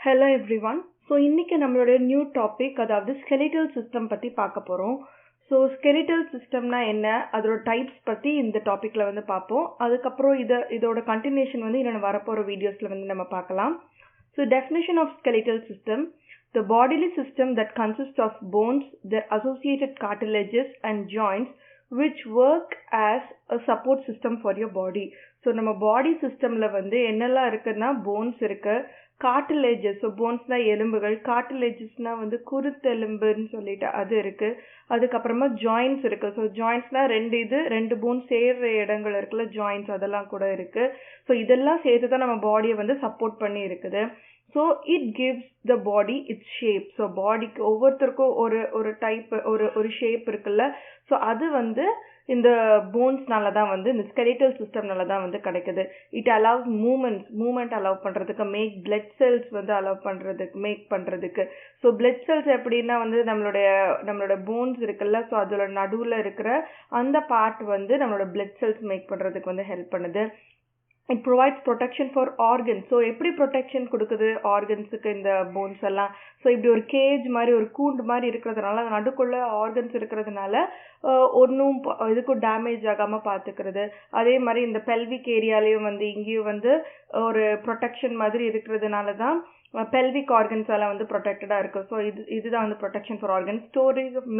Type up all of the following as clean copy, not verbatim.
Hello everyone. So இன்னைக்கு நம்மளோட new topic அதாவது skeletal system பத்தி பார்க்க போறோம். So skeletal systemனா என்ன, அதோட டைப்ஸ் பத்தி இந்த டாபிக்ல வந்து பார்ப்போம். அதுக்கப்புறம் இதோட கண்டினியூஷன் வந்து இன்னும் வரப்போற வீடியோஸ்ல வந்து நம்ம பார்க்கலாம். So definition of skeletal system: the bodily system that consists of bones, their associated cartilages and joints which work as a support system for your body. So நம்ம பாடி சிஸ்டம்ல வந்து என்னெல்லாம் இருக்குன்னா போன்ஸ் இருக்கு, கார்டிலேஜஸ், ஸோ போன்ஸ்னா எலும்புகள், கார்டிலேஜஸ்னா வந்து குருத்தெலும்புன்னு சொல்லிட்டு அது இருக்கு. அதுக்கப்புறமா ஜாயின்ஸ் இருக்கு. ஸோ ஜாயின்ஸ்னா ரெண்டு போன் சேர்ற இடங்கள் இருக்குல்ல, ஜாயின்ஸ் அதெல்லாம் கூட இருக்கு. ஸோ இதெல்லாம் சேர்த்து தான் நம்ம பாடியை வந்து சப்போர்ட் பண்ணி இருக்குது. So it gives the body it's shape. So பாடிக்கு ஒவ்வொருத்தருக்கும் ஒரு டைப் ஒரு ஷேப் இருக்குல்ல, ஸோ அது வந்து இந்த போன்ஸ்னால தான் வந்து இந்த ஸ்கெலிட்டல் சிஸ்டம்னால தான் வந்து கிடைக்குது. இட் அலவுஸ் மூமெண்ட் அலோவ் பண்ணுறதுக்கு, மேக் பிளட் செல்ஸ் வந்து அலோவ் பண்ணுறதுக்கு, மேக் பண்ணுறதுக்கு. ஸோ பிளட் செல்ஸ் எப்படின்னா வந்து நம்மளோட போன்ஸ் இருக்குல்ல, ஸோ அதோட நடுவில் இருக்கிற அந்த பார்ட் வந்து நம்மளோட பிளட் செல்ஸ் மேக் பண்ணுறதுக்கு வந்து ஹெல்ப் பண்ணுது. It provides protection for organs. So எப்படி ப்ரொடெக்ஷன் கொடுக்குது ஆர்கன்ஸுக்கு இந்த போன்ஸ் எல்லாம்? ஸோ இப்படி ஒரு கேஜ் மாதிரி, ஒரு கூண்டு மாதிரி இருக்கிறதுனால, அது நடுக்குள்ள ஆர்கன்ஸ் இருக்கிறதுனால ஒன்றும் இதுக்கும் டேமேஜ் ஆகாமல் பார்த்துக்கிறது. அதே மாதிரி இந்த பெல்விக் ஏரியாலையும் வந்து இங்கேயும் வந்து ஒரு ப்ரொடெக்ஷன் மாதிரி இருக்கிறதுனால தான் பெல்விக் ஆர்கன்ஸ் எல்லாம் வந்து ப்ரொடெக்டடாக இருக்குது. ஸோ இதுதான் வந்து protection for organs. Storage of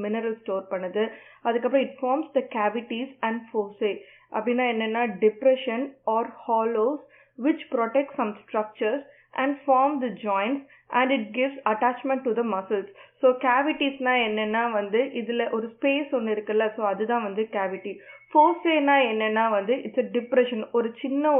minerals store பண்ணுது. அதுக்கப்புறம் it forms the cavities and fossae. அப்படின்னா என்னென்னா depression are hollows which protect some structures and form the joints and it gives attachment to the muscles. So கேவிட்டிஸ்னா என்னென்னா வந்து இதில் ஒரு space ஒன்று இருக்குல்ல, ஸோ அதுதான் வந்து கேவிட்டி. ஃபோசேனா என்னென்னா வந்து இட்ஸ் அ டிப்ரெஷன், ஒரு சின்ன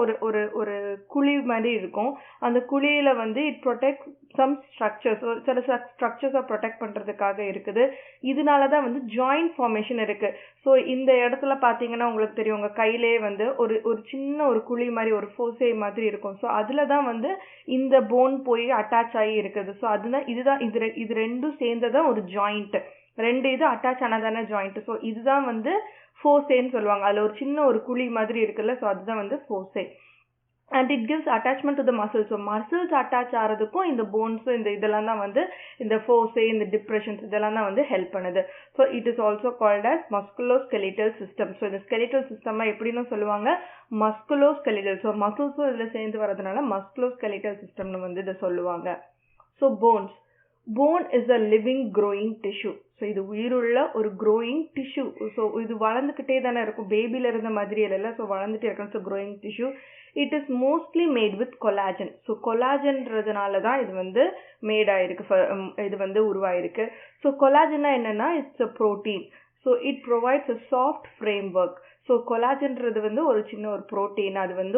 ஒரு குழி மாதிரி இருக்கும். அந்த குழியில் வந்து இட் ப்ரொடெக்ட் சம் ஸ்ட்ரக்சர்ஸ், ஒரு சில ஸ்ட்ரக்சர்ஸை ப்ரொடெக்ட் பண்ணுறதுக்காக இருக்குது. இதனால தான் வந்து ஜாயிண்ட் ஃபார்மேஷன் இருக்குது. ஸோ இந்த இடத்துல பார்த்தீங்கன்னா உங்களுக்கு தெரியும், உங்கள் கையிலே வந்து ஒரு சின்ன ஒரு குழி மாதிரி, ஒரு ஃபோசே மாதிரி இருக்கும். ஸோ அதில் தான் வந்து இந்த போன் போய் அட்டாச் ஆகி இருக்குது. ஸோ இதுதான் இது ரெண்டும் சேர்ந்ததான் ஒரு ஜாயிண்ட். ரெண்டு இது அட்டாச் ஆனதான ஜாயிண்ட். ஸோ இதுதான் வந்து ஃபோசேன்னு சொல்லுவாங்க. அதில் ஒரு சின்ன ஒரு குழி மாதிரி இருக்குல்ல, ஸோ அதுதான் வந்து fossae. And it gives attachment to the muscles. So muscles attach ஆகிறதுக்கும் இந்த போன்ஸு இதெல்லாம் தான் வந்து இந்த ஃபோசே, இந்த டிப்ரெஷன்ஸ் இதெல்லாம் தான் வந்து ஹெல்ப் பண்ணுது. So it is also called as musculo skeletal system. So இந்த ஸ்கெலிட்டல் சிஸ்டமாக எப்படின்னு சொல்லுவாங்க, மஸ்குலோ ஸ்கெலிட்டல். ஸோ மசில்ஸும் இதில் சேர்ந்து வரதுனால மஸ்குலோ ஸ்கெலிட்டல் சிஸ்டம்னு வந்து இதை சொல்லுவாங்க. So phone is a living growing tissue. So இது உயிருள்ள ஒரு க்ரோயிங் டிஷ்யூ. ஸோ இது வளர்ந்துக்கிட்டே தானே இருக்கும், பேபியில் இருந்த மாதிரி இல்லை. ஸோ வளர்ந்துட்டே இருக்கணும். So growing tissue. It is mostly made with collagen. So கொலாஜன்றதுனால தான் இது வந்து மேட் ஆயிருக்கு, இது வந்து உருவாயிருக்கு. ஸோ கொலாஜன்னா என்னன்னா it's a protein. So it provides a soft framework. So கொலாஜன்றது வந்து ஒரு சின்ன ஒரு ப்ரோட்டீன். அது வந்து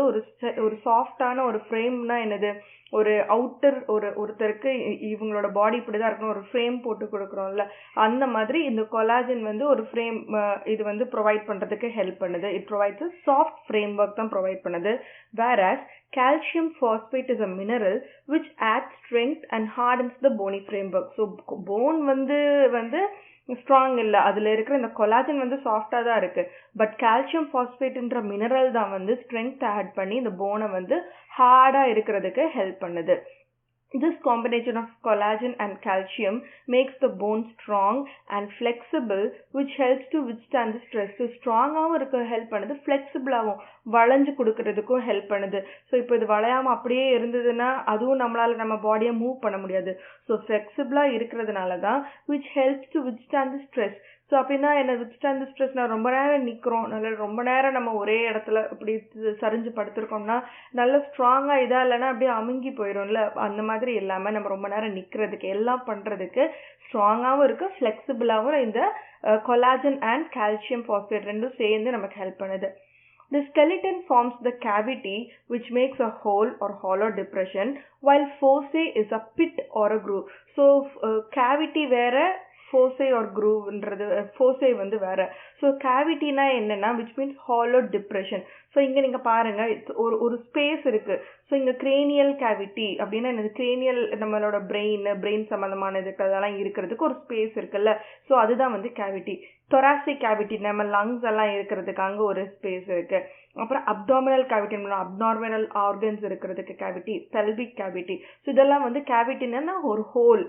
ஒரு சாஃப்டான ஒரு ஃப்ரேம்னா என்னது, ஒரு அவுட்டர் ஒருத்தருக்கு இவங்களோட பாடி இப்படி தான் இருக்கணும், ஒரு ஃப்ரேம் போட்டு கொடுக்குறோம்ல, அந்த மாதிரி இந்த கொலாஜன் வந்து ஒரு ஃப்ரேம் இது வந்து ப்ரொவைட் பண்ணுறதுக்கு ஹெல்ப் பண்ணுது. It provides a soft frame work தான் ப்ரொவைட் பண்ணுது. whereas calcium phosphate is a mineral which adds strength and hardens the bony framework. So phone வந்து ஸ்ட்ராங் இல்லை, அதில் இருக்கிற இந்த கொலாஜன் வந்து சாஃப்டாக தான் இருக்குது. பட் கால்சியம் ஃபாஸ்பேட்ன்ற மினரல் தான் வந்து ஸ்ட்ரென்த் ஆட் பண்ணி இந்த போனை வந்து ஹார்டாக இருக்கிறதுக்கு ஹெல்ப் பண்ணுது. This combination of collagen and calcium makes the bone strong and flexible, which helps to withstand the stress. So strong-ஆவும் இருக்க ஹெல்ப் பண்ணுது, ஃப்ளெக்சிபிளாகவும் வளைஞ்சு கொடுக்கறதுக்கும் ஹெல்ப் பண்ணுது. ஸோ இப்போ இது வளையாமல் அப்படியே இருந்ததுன்னா அதுவும் நம்ம பாடியை மூவ் பண்ண முடியாது. ஸோ ஃப்ளெக்சிபிளாக இருக்கிறதுனால தான் which helps to withstand the stress. So அப்படின்னா என்ன, withstand the stress, நான் ரொம்ப நேரம் நிற்கிறோம், ரொம்ப நேரம் நம்ம ஒரே இடத்துல இப்படி சரிஞ்சு படுத்துருக்கோம்னா நல்ல ஸ்ட்ராங்காக இதாக இல்லைன்னா அப்படியே அமுங்கி போயிடும்ல, அந்த மாதிரி இல்லாமல் நம்ம ரொம்ப நேரம் நிற்கிறதுக்கு எல்லாம் பண்ணுறதுக்கு ஸ்ட்ராங்காகவும் இருக்குது, ஃப்ளெக்சிபிளாகவும் இந்த கொலாஜன் அண்ட் கால்சியம் ஃபாஸ்பேட் ரெண்டும் சேர்ந்து நமக்கு ஹெல்ப் பண்ணுது. The skeleton forms the cavity which makes a hole or hollow depression, while fossa is a pit or a groove. So cavity வேற, ஃபோசே ஆர் க்ரூவ்ன்றது ஃபோசே வந்து வேற. ஸோ கேவிட்டினா என்னன்னா which means hollow depression. So இங்கே நீங்கள் பாருங்கள், ஒரு ஸ்பேஸ் இருக்குது. ஸோ இங்கே கிரேனியல் கேவிட்டி அப்படின்னா என்னது, கிரேனியல் நம்மளோட பிரெயின் சம்மந்தமான இதெல்லாம் இருக்கிறதுக்கு ஒரு ஸ்பேஸ் இருக்குல்ல, ஸோ அதுதான் வந்து கேவிட்டி. தொராசிக் கேவிட்டி நம்ம லங்ஸ் எல்லாம் இருக்கிறதுக்கு அங்கே ஒரு ஸ்பேஸ் இருக்குது. அப்புறம் அப்டாமினல் கேவிட்டி, அப்நார்மல் ஆர்கன்ஸ் இருக்கிறதுக்கு கேவிட்டி, பெல்விக் கேவிட்டி. ஸோ இதெல்லாம் வந்து கேவிட்டின்னா ஒரு ஹோல்,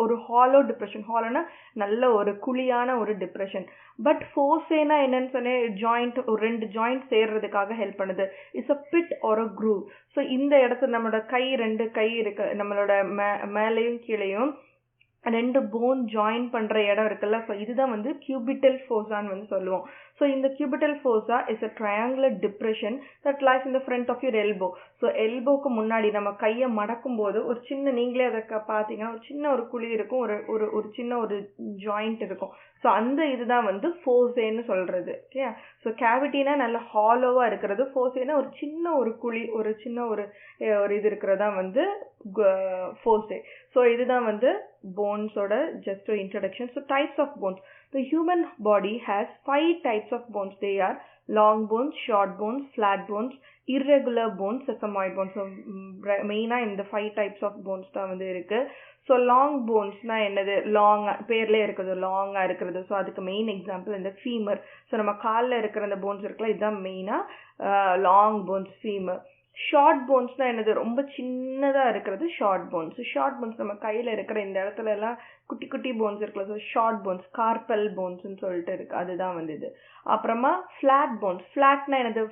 ஒரு ஹாலோ டிப்ரெஷன். ஹாலோனா நல்ல ஒரு குழியான ஒரு டிப்ரெஷன். பட் ஃபோசேனா என்னன்னு சொன்னேன், ஜாயிண்ட், ஒரு 2 ஜாயிண்ட் சேர்றதுக்காக ஹெல்ப் பண்ணுது. It's a pit or a groove. So இந்த இடத்துல நம்மளோட 2 கை இருக்கு, நம்மளோட மேலையும் கீழையும் 2 போன் ஜாயின் பண்ற இடம் இருக்குல்ல, ஸோ இதுதான் வந்து cubital fossa வந்து சொல்லுவோம். ஸோ இந்த cubital fossa is a triangular depression that lies in the front of your elbow. So எல்போக்கு முன்னாடி நம்ம கையை மடக்கும் போது ஒரு சின்ன, நீங்களே அதை பார்த்தீங்கன்னா ஒரு சின்ன ஒரு குழி இருக்கும், ஒரு சின்ன ஒரு ஜாயிண்ட் இருக்கும். ஸோ அந்த இதுதான் வந்து ஃபோசேன்னு சொல்றது. ஓகே, ஸோ கேவிட்டினா நல்ல ஹாலோவா இருக்கிறது, ஃபோசேனா ஒரு சின்ன ஒரு குழி, ஒரு சின்ன ஒரு இது இருக்கிறதா வந்து ஃபோசே. ஸோ இதுதான் வந்து போன்ஸோட ஜஸ்ட் ஒரு introduction. So types of bones. The human body has 5 types of bones. They are long bones, short bones, flat bones, irregular bones, sesamoid bones. So மெயினா இந்த 5 types of bones தான் வந்து இருக்கு. ஸோ லாங் போன்ஸ்னா என்னது, long பேர்லேயே இருக்குது, லாங்காக இருக்கிறது. ஸோ அதுக்கு மெயின் எக்ஸாம்பிள் இந்த ஃபீமர். ஸோ நம்ம காலில் இருக்கிற அந்த போன்ஸ் இருக்குல்ல, இதுதான் மெயினாக லாங் போன்ஸ், ஃபீமர். ஷார்ட் போன்ஸ்னா என்னது, ரொம்ப சின்னதா இருக்கிறது ஷார்ட் போன்ஸ். ஷார்ட் போன்ஸ் நம்ம கையில இருக்கிற இந்த இடத்துல எல்லாம் குட்டி குட்டி போன்ஸ் இருக்குல்ல, ஸோ ஷார்ட் போன்ஸ், கார்பல் போன்ஸ்ன்னு சொல்லிட்டு இருக்கு, அதுதான் வந்து இது. அப்புறமா ஃபிளாட் போன்ஸ். ஃபிளாட்னா என்னது,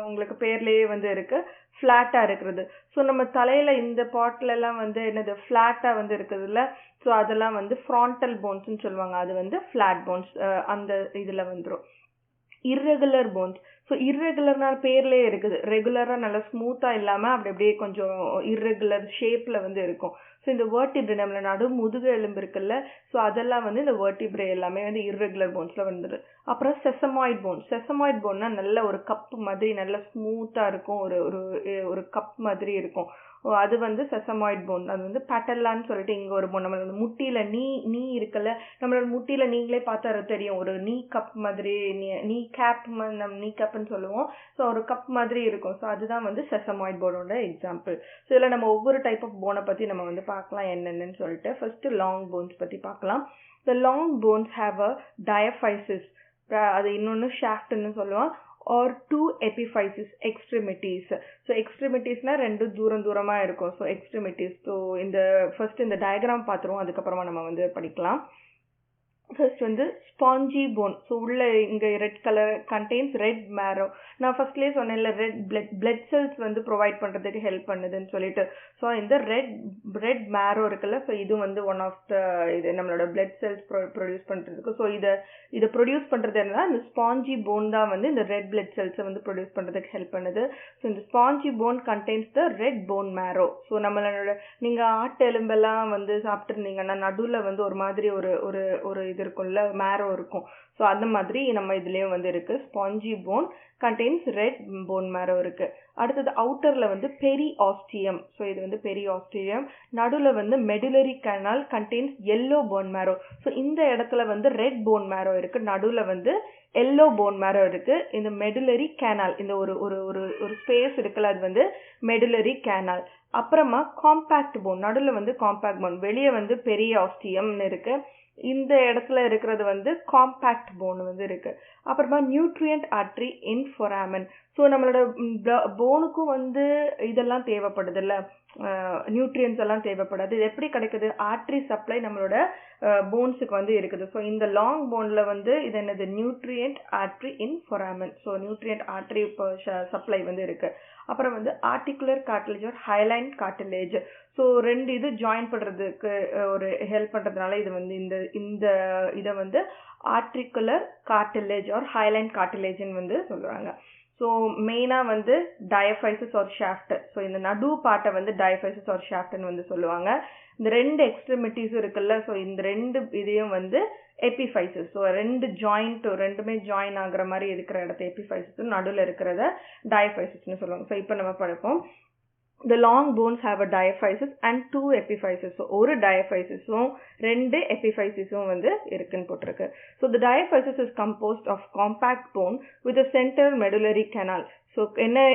உங்களுக்கு பேர்லயே வந்து இருக்கு, ஃபிளாட்டா இருக்கிறது. ஸோ நம்ம தலையில இந்த பாட்ல எல்லாம் வந்து என்னது ஃபிளாட்டா வந்து இருக்குது இல்ல, ஸோ அதெல்லாம் வந்து ஃப்ரான்டல் போன்ஸ்ன்னு சொல்லுவாங்க, அது வந்து ஃபிளாட் போன்ஸ் அந்த இதுல வந்துடும். Irregular bones. ஸோ இர்ரெகுலர்னால் பேர்லேயே இருக்குது, ரெகுலராக நல்லா ஸ்மூத்தாக இல்லாமல் அப்படி அப்படியே கொஞ்சம் இர்ரெகுலர் ஷேப்பில் வந்து இருக்கும். ஸோ இந்த வேர்டிப்ரே, நம்மள நடு முதுகு எலும்பு இருக்குல்ல, ஸோ அதெல்லாம் வந்து இந்த வேர்டிப்ரே எல்லாமே வந்து இர்ரெகுலர் போன்ஸில் வந்துடுது. அப்புறம் செசமாய்ட் போன். செசமாய்ட் போன்னா நல்ல ஒரு கப் மாதிரி நல்ல ஸ்மூத்தாக இருக்கும், ஒரு கப் மாதிரி இருக்கும், அது வந்து செசமாய்ட் போன். அது வந்து பேட்டல்லான்னு சொல்லிட்டு இங்கே ஒரு போன், நம்மளோட முட்டியில் நீ இருக்குல்ல, நம்மளோட முட்டியில் நீங்களே பார்த்தா தெரியும், ஒரு நீ கப் மாதிரி, நீ கேப், நம்ம நீ கப்னு சொல்லுவோம். ஸோ ஒரு கப் மாதிரி இருக்கும். ஸோ அதுதான் வந்து செசமாய்ட் போனோட எக்ஸாம்பிள். ஸோ இதில் நம்ம ஒவ்வொரு டைப் ஆஃப் போனை பற்றி நம்ம வந்து பார்க்கலாம் என்னென்னு சொல்லிட்டு. ஃபர்ஸ்ட் லாங் போன்ஸ் பற்றி பார்க்கலாம். The long bones have a diaphysis, அது இன்னொன்று ஷாஃப்ட்னு சொல்லுவோம், or 2 epiphyses, extremities. So extremities na rendu தூரமா இருக்கும். So extremities. So இந்த first இந்த டயக்ராம் பார்த்துருவோம், அதுக்கப்புறமா நம்ம வந்து படிக்கலாம். ஃபர்ஸ்ட் வந்து ஸ்பாஞ்சி போன். ஸோ உள்ள இங்கே ரெட் கலர் கண்டெய்ன்ஸ் ரெட் மேரோ. நான் ஃபர்ஸ்ட்லேயே சொன்னேன்ல, ரெட் பிளட் செல்ஸ் வந்து ப்ரொவைட் பண்ணுறதுக்கு ஹெல்ப் பண்ணுதுன்னு சொல்லிட்டு. ஸோ இந்த ரெட் மேரோ இருக்குல்ல, ஸோ இது வந்து ஒன் ஆஃப் த இது நம்மளோட பிளட் செல்ஸ் ப்ரொடியூஸ் பண்ணுறதுக்கு. ஸோ இதை ப்ரொடியூஸ் பண்ணுறது என்னன்னா, இந்த ஸ்பாஞ்சி போன் தான் வந்து இந்த ரெட் பிளட் செல்ஸை வந்து ப்ரொடியூஸ் பண்ணுறதுக்கு ஹெல்ப் பண்ணுது. ஸோ இந்த spongy phone contains the red phone மேரோ. So நம்மளோட நீங்கள் ஆட்டு எலும்பெல்லாம் வந்து சாப்பிட்டுருந்தீங்கன்னா நடுவில் வந்து ஒரு மாதிரி ஒரு இது இருக்கும்ல, மேரோ இருக்கும். ஸோ அந்த மாதிரி நம்ம இதுலயும் வந்து இருக்கு. Spongy phone contains red phone மேரோ இருக்கு. அடுத்தது அவுட்டர்ல வந்து பெரி ஆஸ்டியம். ஸோ இது வந்து பெரி ஆஸ்டியம். நடுவில் வந்து medullary canal contains yellow phone மேரோ. So இந்த இடத்துல வந்து ரெட் போன் மேரோ இருக்கு, நடுவில் வந்து எல்லோ போன் மேரோ இருக்கு. இந்த மெடுலரி கேனால், இந்த ஒரு ஸ்பேஸ் இருக்குல்ல, அது வந்து மெடுலரி கேனால். அப்புறமா காம்பாக்ட் போன், நடுவில் வந்து காம்பாக்ட் போன், வெளியே வந்து பெரிய ஆஸ்டியம்னு இருக்கு, இந்த இடத்துல இருக்கிறது வந்து காம்பாக்ட் போன் வந்து இருக்கு. அப்புறமா nutrient artery in foramen. So நம்மளோட போனுக்கும் வந்து இதெல்லாம் தேவைப்படுது இல்ல, நியூட்ரியன்ஸ் எல்லாம் தேவைப்படாது. இது எப்படி கிடைக்குது, ஆர்டரி சப்ளை நம்மளோட போன்ஸுக்கு வந்து இருக்குது. ஸோ இந்த லாங் போன்ல வந்து இது என்னது, nutrient artery in foramen. So nutrient artery supply வந்து இருக்கு. அப்புறம் வந்து articular cartilage or hyaline cartilage. So ரெண்டு இது ஜாயின் பண்றதுக்கு ஒரு ஹெல்ப் பண்றதுனால இது வந்து இந்த இதை வந்து ஆர்டிகுலர் கார்டிலேஜ் ஆர் ஹைலைன் கார்டிலேஜ்னு வந்து சொல்றாங்க. ஸோ மெயினாக வந்து டயஃபைசிஸ் ஆர் ஷாஃப்ட். ஸோ இந்த நடு பாட்டை வந்து டயஃபைசிஸ் ஆர் ஷாஃப்ட்னு வந்து சொல்லுவாங்க. இந்த ரெண்டு எக்ஸ்ட்ரிமிட்டிஸும் இருக்குல்ல, ஸோ இந்த ரெண்டு இதையும் வந்து எபிஃபைசிஸ். ஸோ ரெண்டுமே ஜாயின் ஆகுற மாதிரி இருக்கிற இடத்த எபிஃபைசிஸ், நடுவில் இருக்கிறத டயஃபைசிஸ்னு சொல்லுவாங்க. ஸோ இப்போ நம்ம படிப்போம். The long bones have a diaphysis and 2 epiphyses. So ஒரு diaphysis-உம் 2 epiphyses-உம் வந்து இருக்குன்னு போட்டிருக்கு. So the diaphysis is composed of compact bone with a central medullary canal. So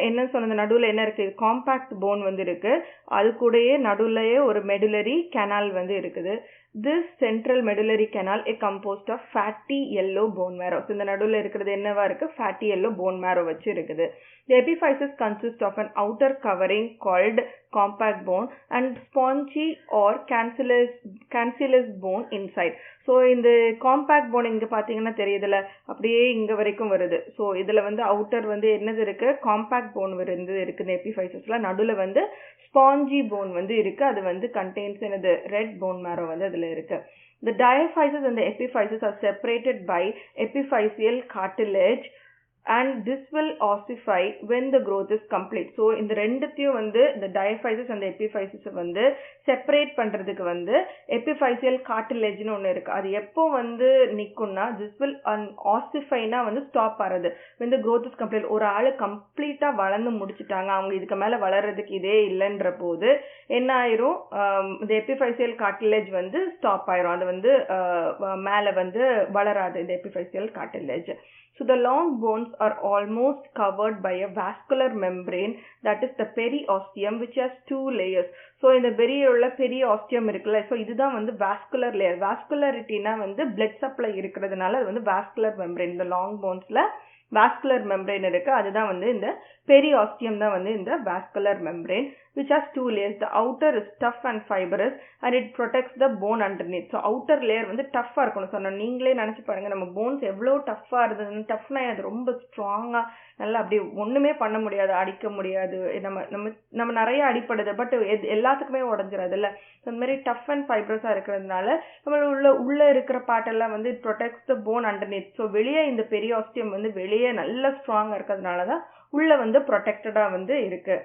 என்ன சொன்ன நடுவில் என்ன இருக்குது, காம்பேக்ட் போன் வந்து இருக்குது, அது கூடயே நடுவுலையே ஒரு மெடுலரி கெனால் வந்து இருக்குது. This central medullary canal is composed of fatty yellow bone marrow. So இந்த நடுவுல இருக்கிறது என்னவா இருக்கு, fatty yellow bone marrow வச்சு இருக்குது. The epiphysis consists of an outer covering called compact bone and spongy or cancellous bone inside. So இந்த compact phone இங்கே பார்த்தீங்கன்னா தெரியுதுல, அப்படியே இங்கே வரைக்கும் வருது. ஸோ இதில் வந்து அவுட்டர் வந்து என்னது இருக்குது, காம்பேக்ட் போன் வந்து இருக்குது எபிஃபைசஸில். நடுவில் வந்து ஸ்பாஞ்சி போன் வந்து இருக்குது, அது வந்து கண்டெய்ன்ஸ் என்னது, ரெட் போன் மேரோ வந்து அதில் இருக்குது. The diaphysis and the epiphysis are separated by epiphyseal cartilage and this will ossify when the growth is complete. So இந்த ரெண்டுத்தையும் வந்து இந்த diaphysis and the epiphysis வந்து செப்பரேட் பண்றதுக்கு வந்து epiphyseal cartilageன்னு ஒன்று இருக்கு. அது எப்போ வந்து நிக்கும்னா, this will ossifyனா வந்து stop ஆறது when the growth is complete. ஒரு ஆளு கம்ப்ளீட்டா வளர்ந்து முடிச்சுட்டாங்க, அவங்க இதுக்கு மேல வளர்றதுக்கு இதே இல்லைன்ற போது என்ன ஆயிரும், இந்த epiphyseal cartilage வந்து ஸ்டாப் ஆயிரும், அது வந்து மேல வந்து வளராது இந்த epiphyseal cartilage. So the long bones are almost covered by a vascular membrane, that is the periosteum, which has 2 layers. So இந்த பெரியோல periosteum இருக்குல்ல, so இதுதான் வந்து vascular layer. Vascularityனா வந்து blood supply இருக்கிறதுனால அது வந்து vascular membrane. இந்த long bonesல vascular membrane இருக்கு, அதுதான் வந்து இந்த periosteum தான் வந்து இந்த vascular membrane, which has 2 layers. The outer is tough and fibrous and it protects the bone underneath. So outer layer வந்து டஃப்பா இருக்கணும். சொன்ன நீங்களே நினைச்சு பாருங்க, நம்ம போன்ஸ் எவ்வளவு டஃப்பா இருந்ததுன்னு. டஃப்னா அது ரொம்ப ஸ்ட்ராங்கா நல்லா அப்படி ஒண்ணுமே பண்ண முடியாது, அடிக்க முடியாது, நம்ம நிறைய அடிப்படுது, பட் எல்லாத்துக்குமே உடஞ்சிடாது இல்ல. அந்த மாதிரி டஃப் அண்ட் ஃபைப்ரஸா இருக்கிறதுனால நம்ம உள்ள இருக்கிற பாட்டெல்லாம் வந்து it protects the phone underneath. So வெளியே இந்த பெரியோஸ்டியம் வந்து வெளியே நல்ல ஸ்ட்ராங்கா இருக்கிறதுனாலதான் உள்ள வந்து ப்ரொடெக்டடா வந்து இருக்கு.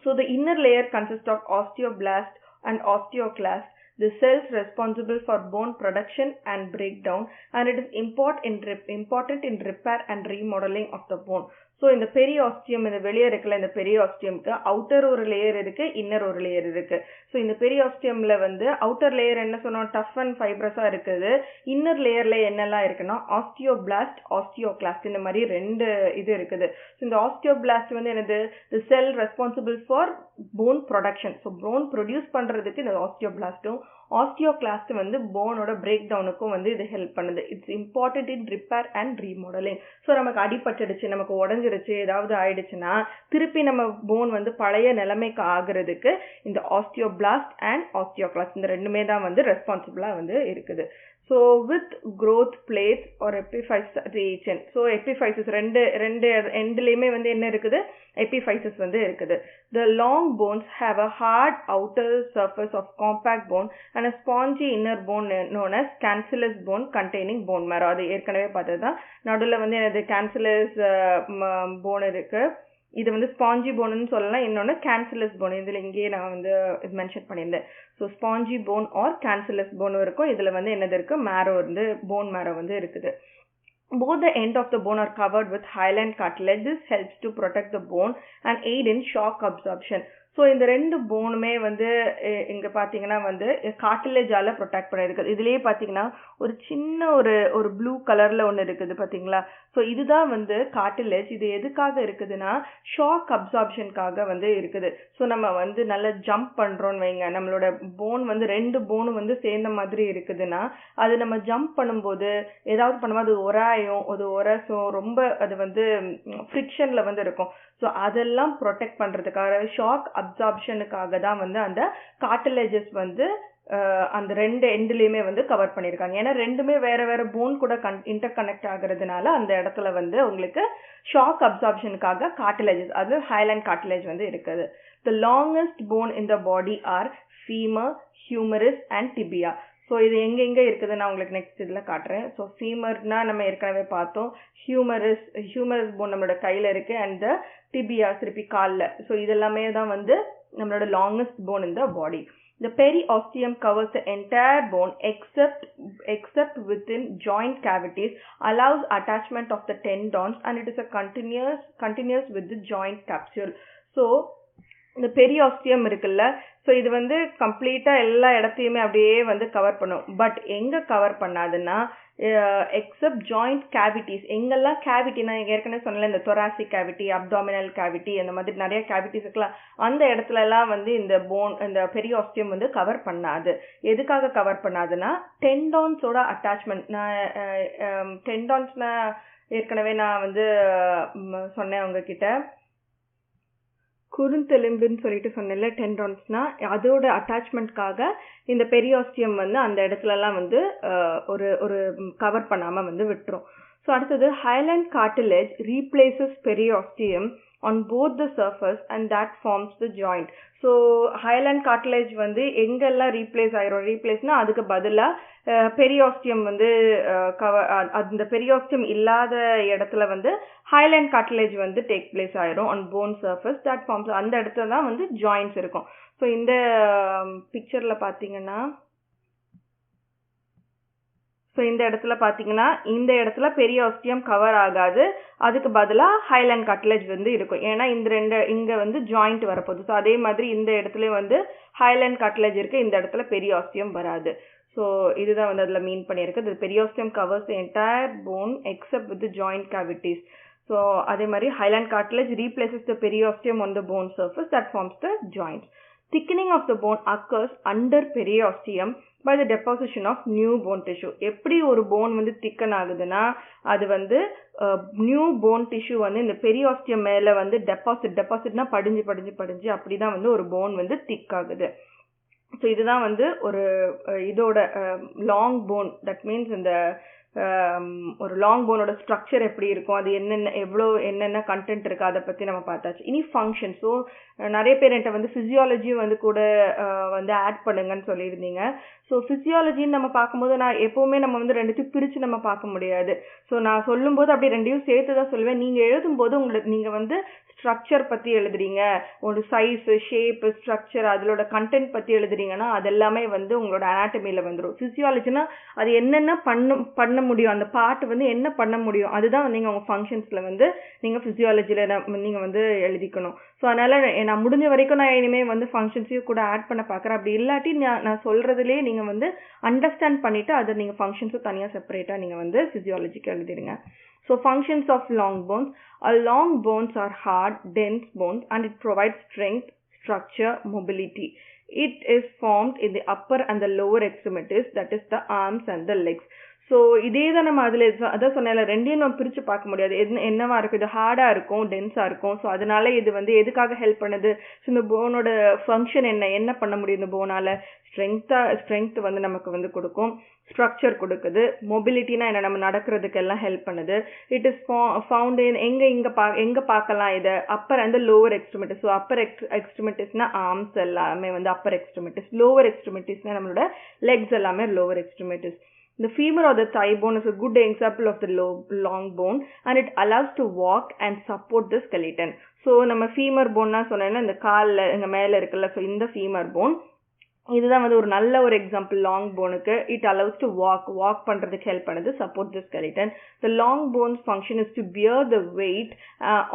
So the inner layer consists of osteoblast and osteoclast, the cells responsible for bone production and breakdown, and it is important in repair and remodeling of the bone. So இந்த பெரியோஸ்டியம், இந்த வெளியே இருக்குல்ல, இந்த பெரியோஸ்டியம்க்கு அவுட்டர் ஒரு layer இருக்கு, inner ஒரு layer இருக்கு. So இந்த பெரியோஸ்டியம்ல வந்து அவுட்டர் லேயர் என்ன சொன்னோம், டஃப் அண்ட் ஃபைப்ரஸா இருக்குது. இன்னர் லேயர்ல என்னெல்லாம் இருக்குன்னா ஆஸ்டியோபிளாஸ்ட், ஆஸ்டியோகிளாஸ்ட், இந்த மாதிரி 2 இது இருக்குது. ஸோ இந்த ஆஸ்டியோபிளாஸ்ட் வந்து என்னது, the cell responsible for bone production. So bone produce பண்றதுக்கு இந்த ஆஸ்டியோபிளாஸ்டும், ஆஸ்டியோகிளாஸ்ட் வந்து போனோட பிரேக் டவுனுக்கும் வந்து இது ஹெல்ப் பண்ணுது. It's important in repair and remodelling. So நமக்கு அடிபட்டுடுச்சு, நமக்கு உடஞ்சிருச்சு, ஏதாவது ஆயிடுச்சுன்னா திருப்பி நம்ம போன் வந்து பழைய நிலைமைக்கு ஆகுறதுக்கு இந்த ஆஸ்டியோபிளாஸ்ட் அண்ட் ஆஸ்டியோகிளாஸ்ட் இந்த ரெண்டுமே தான் வந்து ரெஸ்பான்சிபிளா வந்து இருக்குது. So with growth plates or epiphysis region. So epiphysis ரெண்டு எண்ட்லயுமே வந்து என்ன இருக்குது, epiphysis வந்து இருக்குது. The long bones have a hard outer surface of compact bone and a spongy inner bone known as cancellous bone containing bone marrow. அது ஏற்கனவே பார்த்ததுதான். நடுவுல வந்து என்னது cancellous bone இருக்கு, இது வந்து ஸ்பாஞ்சி போன்னு சொல்லலாம், இன்னொன்று கேன்சலஸ் போன். இதில் இங்கேயே நான் வந்து மென்ஷன் பண்ணியிருந்தேன். So spongy bone or cancellous bone இருக்கும். இதில் வந்து என்னது இருக்கு, மேரோ வந்து போன் மேரோ வந்து இருக்குது. Both the end of the bone are covered with hyaline cartilage. This helps to protect the bone and aid in shock absorption. So இந்த 2 போனுமே வந்து இங்கே பார்த்தீங்கன்னா வந்து கார்டிலேஜால ப்ரொடெக்ட் பண்ணிருக்கு. இதுலேயே பார்த்தீங்கன்னா ஒரு சின்ன ஒரு ப்ளூ கலரில் ஒன்று இருக்குது பார்த்தீங்களா. ஸோ இதுதான் வந்து கார்டிலேஜ். இது எதுக்காக இருக்குதுன்னா ஷாக் அப்சார்ப்ஷனுக்காக வந்து இருக்குது. ஸோ நம்ம வந்து நல்லா ஜம்ப் பண்ணுறோன்னு வைங்க, நம்மளோட போன் வந்து 2 போனும் வந்து சேர்ந்த மாதிரி இருக்குதுன்னா அது நம்ம ஜம்ப் பண்ணும்போது ஏதாவது பண்ணும்போது அது ஒராயும், ஸோ ரொம்ப அது வந்து ஃப்ரிக்ஷனில் வந்து இருக்கும். ஸோ அதெல்லாம் ப்ரொடெக்ட் பண்ணுறதுக்காக ஷாக் அப்சார்ப்ஷனுக்காக தான் வந்து அந்த கார்டிலேஜஸ் வந்து அந்த 2 எண்ட்லயுமே வந்து கவர் பண்ணியிருக்காங்க. ஏன்னா ரெண்டுமே வேற வேற போன் கூட இன்டர் கனெக்ட் ஆகுறதுனால அந்த இடத்துல வந்து உங்களுக்கு ஷாக் அப்சார்ப்ஷனுக்காக கார்டிலேஜஸ், அது ஹைலைன் கார்டிலேஜ் வந்து இருக்குது. The longest bone in the body are femur, humerus and tibia. So இது எங்க இருக்குது நான் உங்களுக்கு நெக்ஸ்ட் இதில் காட்டுறேன். ஸோ ஃபீமர்னா நம்ம ஏற்கனவே பார்த்தோம், ஹியூமரஸ் போன் நம்மளோட கையில் இருக்கு, அண்ட் த டிபியா திருப்பி காலில். ஸோ இதெல்லாமே தான் வந்து நம்மளோட longest phone in the body. The periosteum covers the entire bone except within joint cavities, allows attachment of the tendons, and it is a continuous with the joint capsule. So இந்த பெரியாஸ்டியம் இருக்குல்ல, so இது வந்து கம்ப்ளீட்டாக எல்லா இடத்தையுமே அப்படியே வந்து cover பண்ணும். But எங்கே கவர் பண்ணாதுன்னா எக்ஸப்ட் ஜாயிண்ட் கேவிட்டிஸ். எங்கெல்லாம் கேவிட்டி, நான் ஏற்கனவே சொன்னல இந்த தொராசிக் கேவிட்டி, அப்டாமினல் கேவிட்டி, அந்த மாதிரி நிறைய கேவிட்டிஸ் இருக்கலாம், அந்த இடத்துல எல்லாம் வந்து இந்த பெரியாஸ்டியம் வந்து கவர் பண்ணாது. எதுக்காக கவர் பண்ணாதுன்னா டெண்டான்ஸோட அட்டாச்மெண்ட். நான் டெண்டான்ஸ்னா ஏற்கனவே நான் வந்து சொன்னேன் உங்ககிட்ட, குறுந்தெலும்புன்னு சொல்லிட்டு சொன்னேன்ல, டெண்டான்ஸ்னா அதோட அட்டாச்மெண்ட்காக இந்த பெரியாஸ்டியம் வந்து அந்த இடத்துலலாம் வந்து ஒரு கவர் பண்ணாமல் வந்து விட்டுரும். ஸோ அடுத்தது hyaline cartilage replaces periosteum on both the surface and that forms the joint. So hyaline cartilage வந்து எங்கெல்லாம் ரீப்ளேஸ்னா அதுக்கு பதிலாக பெரியாஸ்டியம் வந்து அந்த பெரியாஸ்டியம் இல்லாத இடத்துல வந்து ஹைலண்ட் கார்டிலேஜ் வந்து டேக் பிளேஸ் ஆயிரும் on bone surface that forms. அந்த இடத்துல தான் வந்து ஜாயின்ட்ஸ் இருக்கும். ஸோ இந்த பிக்சரில் பார்த்தீங்கன்னா, ஸோ இந்த இடத்துல பெரியாஸ்டியம் கவர் ஆகாது, அதுக்கு பதிலாக ஹைலண்ட் கார்டிலேஜ் வந்து இருக்கும். ஏன்னா இங்கே வந்து ஜாயிண்ட் வரப்போகுது. ஸோ அதே மாதிரி இந்த இடத்துல வந்து ஹைலண்ட் கார்டிலேஜ் இருக்குது, இந்த இடத்துல பெரியாஸ்டியம் வராது. ஸோ இதுதான் வந்து அதில் மீன் பண்ணியிருக்கு. The periosteum covers the entire bone except with the joint cavities. So அதே மாதிரி hyaline cartilage replaces the periosteum on the bone surface that forms the joint. Thickening of the bone occurs under periosteum by the deposition of new bone tissue. எப்படி ஒரு phone வந்து திக்கன் ஆகுதுன்னா அது வந்து new phone tissue வந்து இந்த பெரியாஸ்டியம் மேலே வந்து டெபாசிட்னா படிஞ்சு அப்படிதான் வந்து ஒரு போன் வந்து திக் ஆகுது. ஸோ இதுதான் வந்து ஒரு இதோட லாங் போன். தட் மீன்ஸ் இந்த ஒரு லாங் போனோட ஸ்ட்ரக்சர் எப்படி இருக்கும், அது என்னென்ன கண்டென்ட் இருக்குது, அதை பற்றி நம்ம பார்த்தாச்சு. இனி ஃபங்க்ஷன். ஸோ நிறைய பேர் என்கிட்ட வந்து ஃபிசியாலஜியும் வந்து கூட வந்து ஆட் பண்ணுங்கன்னு சொல்லியிருந்தீங்க. ஸோ ஃபிசியாலஜின்னு நம்ம பார்க்கும்போது நான் எப்போவுமே நம்ம வந்து ரெண்டுத்தையும் பிரித்து நம்ம பார்க்க முடியாது. ஸோ நான் சொல்லும்போது அப்படி ரெண்டையும் சேர்த்து தான் சொல்லுவேன். நீங்கள் எழுதும்போது நீங்கள் வந்து ஸ்ட்ரக்சர் பற்றி எழுதுறீங்க, ஒரு சைஸு, ஷேப்பு, ஸ்ட்ரக்சர், அதோட கண்டென்ட் பற்றி எழுதுறீங்கன்னா அதெல்லாமே வந்து உங்களோட அனாட்டமியில் வந்துடும். ஃபிசியாலஜினா அது என்னென்ன பண்ண முடியும், அந்த பார்ட் வந்து என்ன பண்ண முடியும், அதுதான் நீங்கள் உங்கள் ஃபங்க்ஷன்ஸில் வந்து நீங்கள் ஃபிசியாலஜியில் நீங்கள் வந்து எழுதிக்கணும். ஸோ அதனால் நான் முடிஞ்ச வரைக்கும் நான் இனிமேல் வந்து ஃபங்க்ஷன்ஸையும் கூட ஆட் பண்ண பார்க்குறேன். அப்படி இல்லாட்டி நான் சொல்கிறதுலே நீங்கள் வந்து அண்டர்ஸ்டாண்ட் பண்ணிவிட்டு அதை நீங்கள் ஃபங்க்ஷன்ஸும் தனியாக செப்பரேட்டாக நீங்கள் வந்து ஃபிசியாலஜிக்கு எழுதிடுங்க. So functions of long bones. Long bones are hard, dense bones and it provides strength, structure, mobility. It is formed in the upper and the lower extremities, that is the arms and the legs. So இதே தான் நம்ம அதில் அதான் சொன்னேன்ல, ரெண்டையும் நம்ம பிரித்து பார்க்க முடியாது. என்னவா இருக்கும், இது ஹார்டாக இருக்கும், டென்ஸாக இருக்கும். ஸோ அதனால இது வந்து எதுக்காக ஹெல்ப் பண்ணுது, ஸோ இந்த போனோட ஃபங்க்ஷன் என்ன பண்ண முடியும், இந்த போனால் ஸ்ட்ரென்த் வந்து நமக்கு வந்து கொடுக்கும், ஸ்ட்ரக்சர் கொடுக்குது, மொபிலிட்டினா என்ன, நம்ம நடக்கிறதுக்கெல்லாம் ஹெல்ப் பண்ணுது. இட் இஸ் ஃபவுண்ட் இன் எங்கே பார்க்கலாம் இதை, upper and lower extremities. So upper எக்ஸ்ட்ரிமிட்டிஸ்னா ஆர்ம்ஸ் எல்லாமே வந்து அப்பர் எக்ஸ்ட்ரிமிட்டிஸ், லோவர் எக்ஸ்ட்ரிமிட்டிஸ்னா நம்மளோட லெக்ஸ் எல்லாமே lower extremities. The femur or the thigh bone is a good example of the long bone and it allows to walk and support the skeleton. So நம்ம femur bone னா சொன்னேன்னா இந்த காலில் இங்கே மேலே இருக்குல்ல, ஸோ இந்த femur bone இதுதான் வந்து ஒரு நல்ல ஒரு எக்ஸாம்பிள் லாங் போனுக்கு. இட் அலவுஸ் டு வாக் பண்ணுறதுக்கு ஹெல்ப் பண்ணுது, support the skeleton. The long bones function is to bear the weight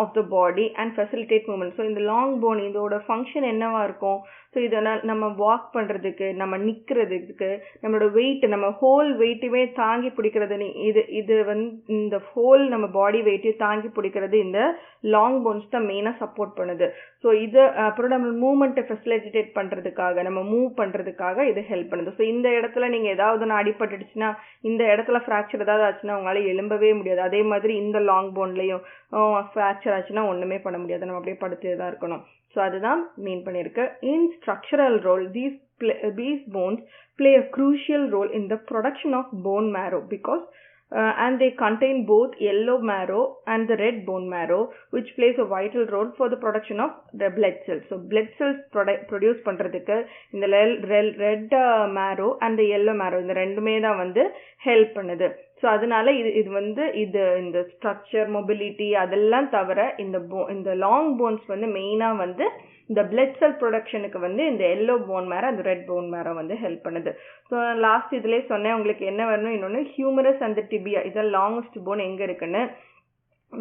of the body and facilitate movement. So இந்த லாங் போன் இதோட ஃபங்க்ஷன் என்னவா இருக்கும், ஸோ இதை நம்ம வாக் பண்ணுறதுக்கு, நம்ம நிற்கிறதுக்கு, நம்மளோட வெயிட், நம்ம ஹோல் வெயிட்டுமே தாங்கி பிடிக்கிறது, இது வந்து இந்த ஹோல் நம்ம பாடி வெயிட்டையும் தாங்கி பிடிக்கிறது இந்த லாங் போன்ஸ் தான் மெயினாக சப்போர்ட் பண்ணுது. ஸோ இது அப்புறம் நம்ம மூவ்மெண்ட்டை ஃபெசிலிட்டேட் பண்ணுறதுக்காக, நம்ம மூவ் பண்ணுறதுக்காக இது ஹெல்ப் பண்ணுது. ஸோ இந்த இடத்துல நீங்கள் ஏதாவது ஒன்று அடிபட்டுடுச்சுன்னா, இந்த இடத்துல ஃப்ராக்சர் ஏதாவது ஆச்சுன்னா உங்களால் எழும்பவே முடியாது. அதே மாதிரி இந்த லாங் போன்லேயும் ஃப்ராக்சர் ஆச்சுன்னா ஒன்றுமே பண்ண முடியாது, நம்ம அப்படியே படுத்தே தான் இருக்கணும். ஸோ அதுதான் மீன் பண்ணியிருக்கு. In structural role these bones play a crucial role in the production of bone marrow because and they contain both yellow marrow and the red bone marrow, which plays a vital role for the production of the blood cells. So blood cells produce பண்றதுக்கு இந்த red marrow and the yellow marrow இந்த ரெண்டுமே தான் வந்து help பண்ணுது. So அதனால இது வந்து இந்த ஸ்ட்ரக்சர், மொபிலிட்டி அதெல்லாம் தவிர இந்த லாங் போன்ஸ் வந்து மெயினாக வந்து இந்த பிளட் செல் ப்ரொடக்ஷனுக்கு வந்து இந்த எல்லோ போன் மேரோ அந்த ரெட் போன் மேரோ வந்து ஹெல்ப் பண்ணுது. ஸோ லாஸ்ட் இதுலேயே சொன்னேன் உங்களுக்கு என்ன வரணும், இன்னொன்று ஹியூமரஸ் அந்த டிபியா, இதான் லாங்கஸ்ட் போன் எங்கே இருக்குன்னு.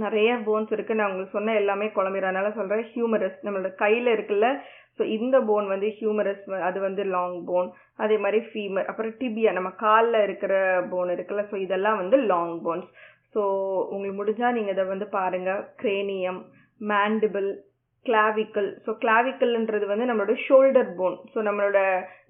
நிறைய போன்ஸ் இருக்கு. நான் உங்களுக்கு சொன்ன எல்லாமே குழம்பிறதுனால சொல்றேன். ஹியூமரஸ் நம்மளோட கையில இருக்குல்ல, ஸோ இந்த போன் வந்து ஹியூமரஸ், அது வந்து லாங் போன். அதே மாதிரி ஃபீமர், அப்புறம் டிபியா நம்ம காலில் இருக்கிற போன் இருக்குல்ல, ஸோ இதெல்லாம் வந்து லாங் போன்ஸ். ஸோ உங்களுக்கு முடிஞ்சா நீங்க இதை வந்து பாருங்க. Cranium, mandible, clavicle. ஸோ கிளாவிக்கல்ன்றது வந்து நம்மளோட ஷோல்டர் போன். ஸோ நம்மளோட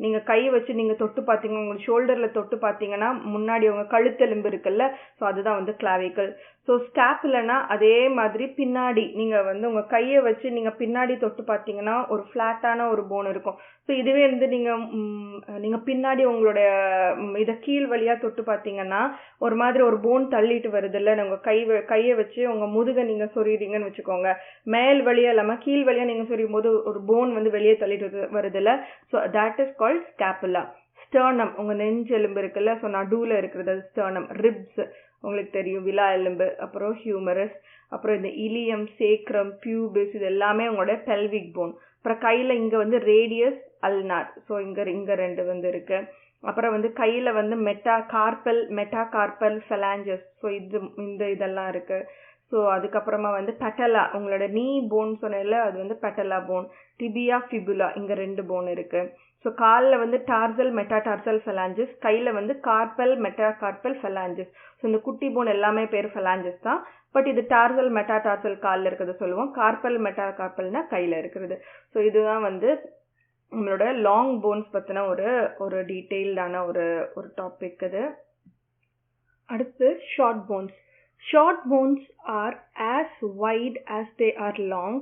நீங்கள் கை வச்சு நீங்கள் தொட்டு பார்த்தீங்கன்னா, உங்களுக்கு ஷோல்டரில் தொட்டு பார்த்தீங்கன்னா முன்னாடி உங்க கழுத்தெலும்பு இருக்குல்ல, ஸோ அதுதான் வந்து கிளாவிக்கல். ஸோ ஸ்கேப்புலனா அதே மாதிரி பின்னாடி நீங்கள் வந்து உங்கள் கையை வச்சு நீங்கள் பின்னாடி தொட்டு பார்த்தீங்கன்னா ஒரு ஃப்ளாட்டான ஒரு போன் இருக்கும். ஸோ இதுவே வந்து நீங்கள் பின்னாடி உங்களுடைய இதை கீழ் வழியாக தொட்டு பார்த்தீங்கன்னா ஒரு மாதிரி ஒரு போன் தள்ளிட்டு வருது இல்லை, உங்கள் கையை வச்சு உங்கள் முதுகை நீங்கள் சொறிறீங்கன்னு வச்சுக்கோங்க. மேல் வழியாக இல்லாமல் கீழ் வழியாக நீங்கள் சொறியும் போது ஒரு போன் வந்து வெளியே தள்ளிட்டு வருது இல்லை, so that is called scapula. Sternum உங்கள் நெஞ்சு எலும்பு இருக்குல்ல, ஸோ நடுவில் இருக்கிறது அது ஸ்டர்னம். ரிப்ஸ் உங்களுக்கு தெரியும், விலா எலும்பு. அப்புறம் ஹியூமரஸ், அப்புறம் இந்த இலியம், சேக்ரம், பியூபிஸ், இது எல்லாமே உங்களோட பெல்விக் போன். அப்புறம் கையில் இங்கே வந்து ரேடியஸ், அல்னார், ஸோ இங்கே ரெண்டு வந்து இருக்கு. அப்புறம் வந்து கையில் வந்து மெட்டாகார்பல், ஃபெலாஞ்சஸ், ஸோ இதெல்லாம் இருக்கு. ஸோ அதுக்கப்புறமா வந்து பெட்டலா, உங்களோட நீ போன் சொன்னல, அது வந்து பெட்டலா போன். டிபியா, ஃபிபுலா, இங்கே ரெண்டு போன் இருக்கு. ஸோ காலில் வந்து டார்சல், மெட்டாடார்சல், ஃபெலாஞ்சஸ். கையில் வந்து கார்பல், மெட்டாகார்பல், ஃபெலாஞ்சஸ். ஸோ இந்த குட்டி போன் எல்லாமே பேர் ஃபெலாஞ்சஸ் தான். பட் இது டார்சல், மெட்டாடார்சல் காலில் இருக்கிறது சொல்லுவோம். கார்பல், மெட்டாகார்பல்னா கையில் இருக்கிறது. ஸோ இதுதான் வந்து நம்மளோட லாங் போன்ஸ் பற்றின ஒரு டீட்டெயில்டான ஒரு டாபிக் இது. அடுத்து short bones. Short bones are as wide as they are long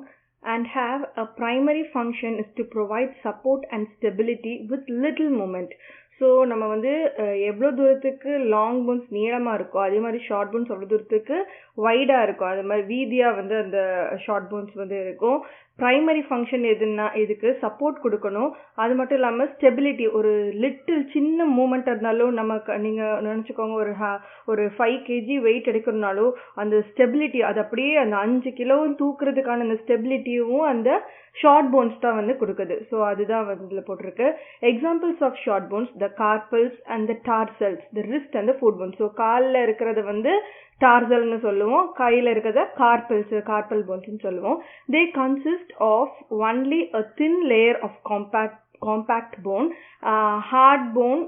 and have a primary function is to provide support and stability with little movement. So நம்ம வந்து எவ்வளோ தூரத்துக்கு லாங் போன்ஸ் நீளமாக இருக்கோ அதே மாதிரி ஷார்ட் போன்ஸ் அவ்வளோ தூரத்துக்கு வைடாக இருக்கும். அது மாதிரி வீதியாக வந்து அந்த ஷார்ட் போன்ஸ் வந்து இருக்கும். ப்ரைமரி ஃபங்க்ஷன் எதுன்னா இதுக்கு சப்போர்ட் கொடுக்கணும். அது மட்டும் இல்லாமல் ஸ்டெபிலிட்டி, ஒரு லிட்டில் சின்ன மூமெண்ட் இருந்தாலும் நீங்கள் நினச்சிக்கோங்க, ஒரு 5 kg வெயிட் எடுக்கிறதுனாலும் அந்த ஸ்டெபிலிட்டி, அது அப்படியே அந்த 5 கிலோவும் தூக்குறதுக்கான அந்த ஸ்டெபிலிட்டியும் அந்த ஷார்ட் போன்ஸ் தான் வந்து கொடுக்குது. ஸோ அதுதான் வந்து இதில் போட்டிருக்கு. Examples of short bones, the carpals and the tarsals, the wrist and the foot bones. So காலில் இருக்கிறத வந்து டார்சல்னு சொல்லுவோம், கையில் இருக்கிறத கார்பல் போன்ஸ்னு சொல்லுவோம். They consist of only a thin layer of compact bone, hard bone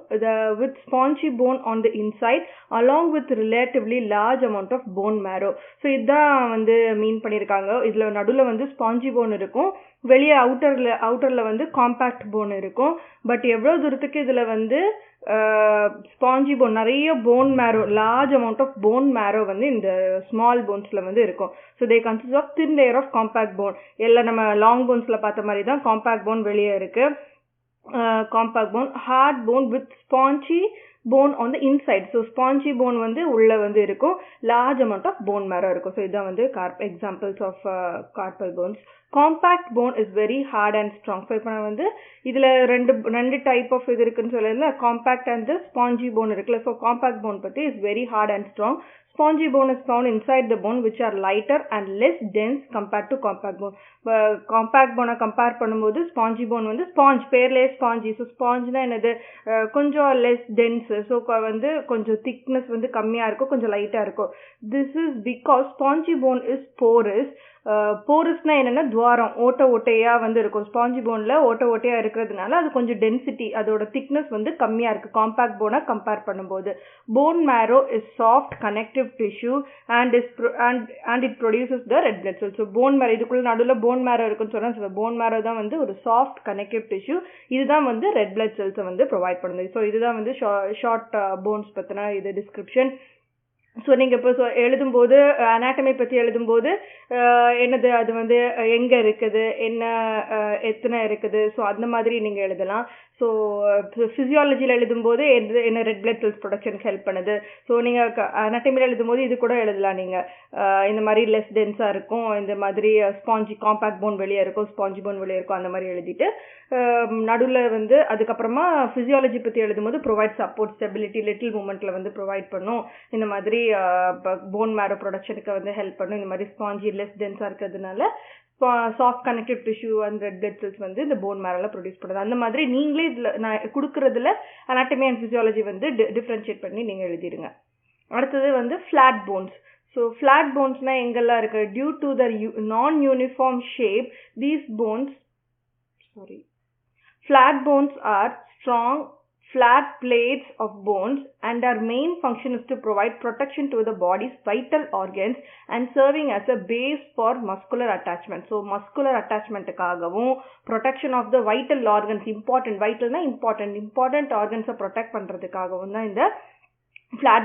with spongy bone on the inside along with relatively large amount of bone marrow. So இதுதான் வந்து மீன் பண்ணியிருக்காங்க. இதில் நடுவில் வந்து ஸ்பாஞ்சி போன் இருக்கும், வெளியே அவுட்டரில் வந்து காம்பேக்ட் போன் இருக்கும். பட் எவ்வளோ தூரத்துக்கு இதில் வந்து ஸ்பாஞ்சி போன், நிறைய bone marrow, large amount of bone marrow வந்து இந்த ஸ்மால் போன்ஸில் வந்து இருக்கும். So they consist of thin layer of compact bone. எல்லாம் நம்ம லாங் போன்ஸில் பார்த்த மாதிரி தான் காம்பேக்ட் போன் வெளியே இருக்குது. Compact bone, hard bone with spongy bone on the inside. So spongy bone வந்து உள்ள வந்து இருக்கும், large amount of bone marrow இருக்கும். ஸோ இதுதான் வந்து examples of carpal bones. Compact bone is very hard and strong. So இப்போ நான் வந்து இதில் ரெண்டு டைப் ஆஃப் இது இருக்குன்னு சொல்லல, காம்பேக்ட் அண்ட் ஸ்பாஞ்சி போன் இருக்குல்ல. ஸோ காம்பேக்ட் போன் பற்றி is very hard and strong. Spongy bone is found inside the bone which are lighter and less dense compared to compact bone. Compact bone compare பண்ணும்போது spongy bone வந்து sponge, பேர்லயே spongy. So ஸ்பாஞ்ச்னா என்னது, கொஞ்சம் less tense. So வந்து கொஞ்சம் thickness வந்து கம்மியாக இருக்கும், கொஞ்சம் லைட்டாக இருக்கும். This is because spongy bone is porous. போரஸ்னா என்னன்னா துவாரம், ஓட்டையா வந்து இருக்கும். ஸ்பாஞ்சி போன்ல ஓட்டையா இருக்கிறதுனால அது கொஞ்சம் டென்சிட்டி, அதோட திக்னஸ் வந்து கம்மியா இருக்கு காம்பேக்ட் போனை கம்பேர் பண்ணும்போது. Phone மேரோ is soft connective tissue and it produces the red blood cells. So phone மேரோ, இதுக்குள்ள நடுவில் போன் மேரோ இருக்குன்னு சொன்னா, போன் மேரோ தான் வந்து ஒரு சாஃப்ட் கனெக்டிவ் டிஷ்யூ. இதுதான் வந்து ரெட் பிளட் செல்ஸை வந்து ப்ரொவைட் பண்ணுது. ஸோ இதுதான் வந்து ஷார்ட் போன்ஸ் பத்தின இது டிஸ்கிரிப்ஷன். ஸோ நீங்கள் இப்போ எழுதும்போது அனாட்டமி பற்றி எழுதும்போது என்னது, அது வந்து எங்கே இருக்குது, எத்தனை இருக்குது, ஸோ அந்த மாதிரி நீங்கள் எழுதலாம். ஸோ ஃபிசியாலஜியில் எழுதும்போது என்ன ரெட் பிளட் செல்ஸ் ப்ரொடக்ஷனுக்கு ஹெல்ப் பண்ணுது. ஸோ நீங்கள் அனாட்டமியில் எழுதும்போது இது கூட எழுதலாம். நீங்கள் இந்த மாதிரி லெஸ் டென்ஸாக இருக்கும், இந்த மாதிரி ஸ்பாஞ்சி காம்பேக்ட் போன் வெளியே இருக்கும், ஸ்பாஞ்சி போன் வெளியே இருக்கும், அந்த மாதிரி எழுதிட்டு நடுவில் வந்து அதுக்கப்புறமா ஃபிசியாலஜி பற்றி எழுதும்போது ப்ரொவைட் சப்போர்ட், ஸ்டெபிலிட்டி, லிட்டில் மூமெண்ட்டில் வந்து ப்ரொவைட் பண்ணும். இந்த மாதிரி போன் மேரோ ப்ரொடக்ஷனுக்கு வந்து ஹெல்ப் பண்ணும். இந்த மாதிரி ஸ்பாஞ்சி லெஸ் டென்ஸாக இருக்கிறதுனால soft connective tissue and red blood cells வந்து இந்த போன் மேரோல ப்ரொடியூஸ் பண்ணுது. அந்த மாதிரி நீங்களே இதில் நான் கொடுக்குறதுல அனாட்டமி அண்ட் ஃபிசியாலஜி வந்து டிஃப்ரென்ஷியேட் பண்ணி நீங்கள் எழுதிடுங்க. அடுத்தது வந்து flat bones. So flat bones na engalla irukku, due to their non-uniform shape, these bones, flat bones are strong, flat plates of bones, and their main function is to provide protection to the body's vital organs and serving as a base for muscular attachment. So muscular attachment காகவும் protection of the vital organs, vital na important organs protect பண்றதுக்காகவும் தான் இந்த flat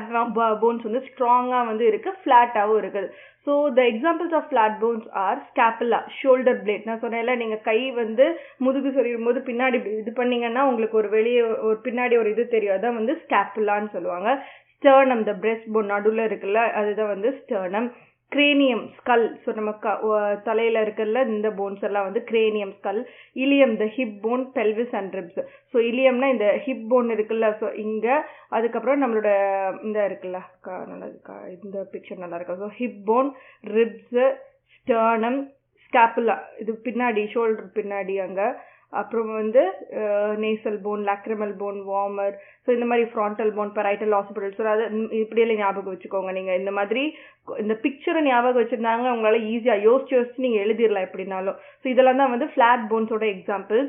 bones வந்து ஸ்ட்ராங்கா வந்து இருக்கு, ஃபிளாட்டாவும் இருக்குது. So the examples of flat bones are scapula, shoulder blade. நான் சொன்னேன்ல, நீங்க கை வந்து முதுகு சொறியும் போது பின்னாடி இது பண்ணீங்கன்னா உங்களுக்கு ஒரு வெளியே ஒரு பின்னாடி ஒரு இது தெரியும், அதான் வந்து ஸ்காப்புலான்னு சொல்லுவாங்க. sternum, the breast bone நடுவுல இருக்குல்ல, அதுதான் வந்து sternum. cranium, skull, so நம்ம தலையில இருக்குல்ல இந்த போன்ஸ் எல்லாம் வந்து cranium, skull. ilium, the hip bone, pelvis and ribs. so iliumனா இந்த hip bone இருக்குல்ல, so இங்க அதுக்கப்புறம் நம்மளோட இந்த இருக்குல்ல, இந்த பிக்சர் நல்லா இருக்கு. so hip bone, ribs, sternum, scapula, இது பின்னாடி ஷோல்டர் பின்னாடி அங்க. அப்புறம் வந்து nasal phone, lacrimal phone, warmer, so இந்த மாதிரி frontal phone, parietal occipital, so அதை இப்படியெல்லாம் ஞாபகம் வச்சுக்கோங்க. நீங்கள் இந்த மாதிரி இந்த பிக்சரை ஞாபகம் வச்சுருந்தாங்க உங்களால் ஈஸியாக யோசிச்சு நீங்கள் எழுதிடலாம் எப்படின்னாலும். ஸோ இதெல்லாம் தான் வந்து ஃப்ளாட் போன்ஸோட example.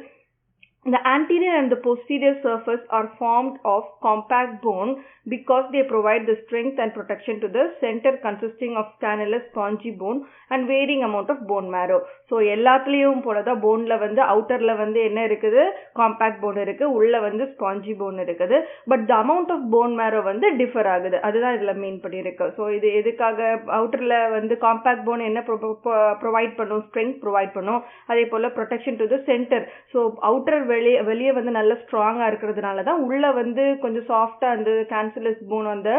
The anterior and the posterior surface are formed of compact bone because they provide the strength and protection to the center consisting of cannulus, spongy bone and varying amount of bone marrow. So எல்லாத்துலயும் போலதான் போன்ல வந்து அவுட்டர்ல வந்து என்ன இருக்குது, compact phone இருக்கு, உள்ள வந்து ஸ்பாஞ்சி போன் இருக்குது. But the amount of bone marrow வந்து டிஃபர் ஆகுது, அதுதான் இதுல மீன் பண்ணிருக்கு. ஸோ இது எதுக்காக அவுட்டர்ல வந்து காம்பாக்ட் போன் என்ன ப்ரொவைட் பண்ணும், ஸ்ட்ரென்த் ப்ரொவைட் பண்ணும், அதே போல protection to the centre. So outer வெளியே வந்து நல்ல ஸ்ட்ராங்கா இருக்கிறதுனால தான் உள்ள வந்து கொஞ்சம் சாஃப்டா அந்த கேன்சலஸ் போன், அந்த